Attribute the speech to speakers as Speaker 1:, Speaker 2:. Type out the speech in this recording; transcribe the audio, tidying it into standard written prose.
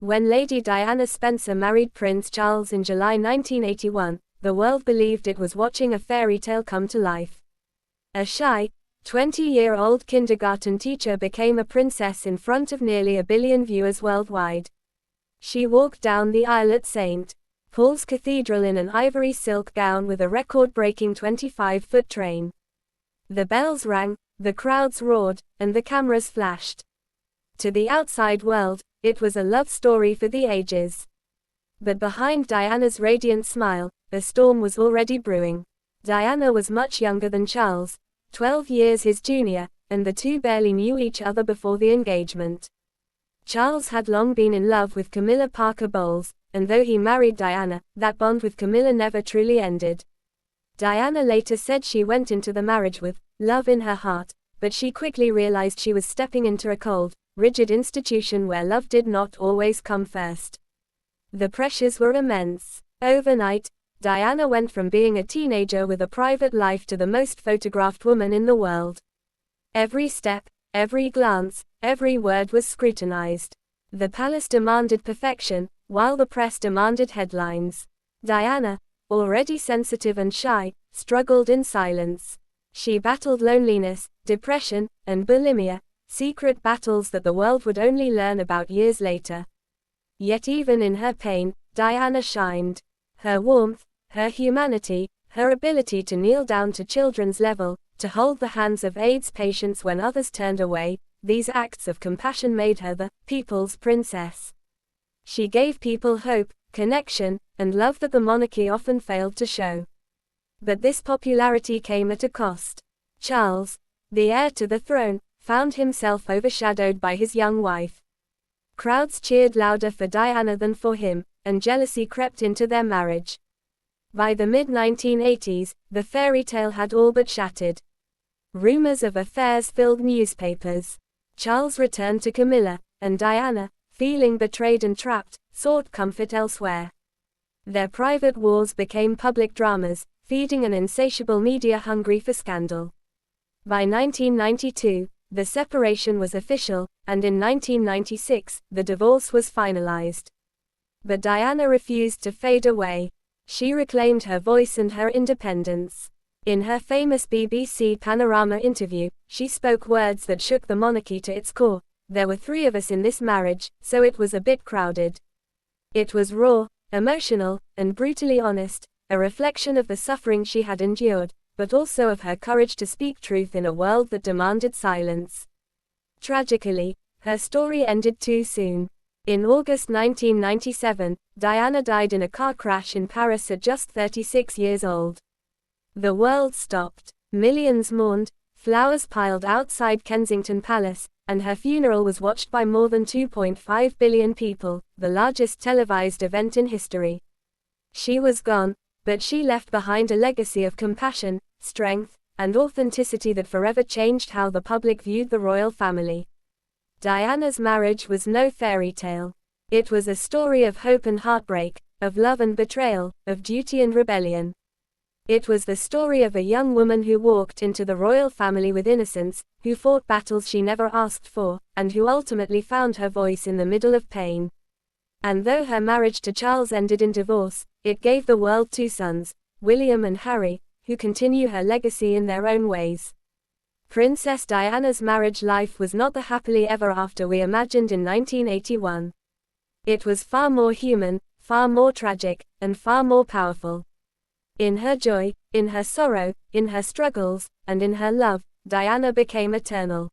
Speaker 1: When Lady Diana Spencer married Prince Charles in July 1981, the world believed it was watching a fairy tale come to life. A shy, 20-year-old kindergarten teacher became a princess in front of nearly 1 billion viewers worldwide. She walked down the aisle at St. Paul's Cathedral in an ivory silk gown with a record-breaking 25-foot train. The bells rang, the crowds roared, and the cameras flashed. To the outside world, it was a love story for the ages. But behind Diana's radiant smile, a storm was already brewing. Diana was much younger than Charles, 12 years his junior, and the two barely knew each other before the engagement. Charles had long been in love with Camilla Parker Bowles, and though he married Diana, that bond with Camilla never truly ended. Diana later said she went into the marriage with love in her heart, but she quickly realized she was stepping into a cold, rigid institution where love did not always come first. The pressures were immense. Overnight, Diana went from being a teenager with a private life to the most photographed woman in the world. Every step, every glance, every word was scrutinized. The palace demanded perfection, while the press demanded headlines. Diana, already sensitive and shy, struggled in silence. She battled loneliness, depression, and bulimia, secret battles that the world would only learn about years later. Yet even in her pain, Diana shined. Her warmth, her humanity, her ability to kneel down to children's level, to hold the hands of AIDS patients when others turned away, these acts of compassion made her the people's princess. She gave people hope, connection, and love that the monarchy often failed to show. But this popularity came at a cost. Charles, the heir to the throne, found himself overshadowed by his young wife. Crowds cheered louder for Diana than for him, and jealousy crept into their marriage. By the mid-1980s, the fairy tale had all but shattered. Rumors of affairs filled newspapers. Charles returned to Camilla, and Diana, feeling betrayed and trapped, sought comfort elsewhere. Their private wars became public dramas, feeding an insatiable media hungry for scandal. By 1992, the separation was official, and in 1996, the divorce was finalized. But Diana refused to fade away. She reclaimed her voice and her independence. In her famous BBC Panorama interview, she spoke words that shook the monarchy to its core. There were 3 of us in this marriage, so it was a bit crowded. It was raw, emotional, and brutally honest, a reflection of the suffering she had endured, but also of her courage to speak truth in a world that demanded silence. Tragically, her story ended too soon. In August 1997, Diana died in a car crash in Paris at just 36 years old. The world stopped. Millions mourned, flowers piled outside Kensington Palace, and her funeral was watched by more than 2.5 billion people, the largest televised event in history. She was gone, but she left behind a legacy of compassion, strength, and authenticity that forever changed how the public viewed the royal family. Diana's marriage was no fairy tale. It was a story of hope and heartbreak, of love and betrayal, of duty and rebellion. It was the story of a young woman who walked into the royal family with innocence, who fought battles she never asked for, and who ultimately found her voice in the middle of pain. And though her marriage to Charles ended in divorce, it gave the world 2 sons, William and Harry, who continue her legacy in their own ways. Princess Diana's marriage life was not the happily ever after we imagined in 1981. It was far more human, far more tragic, and far more powerful. In her joy, in her sorrow, in her struggles, and in her love, Diana became eternal.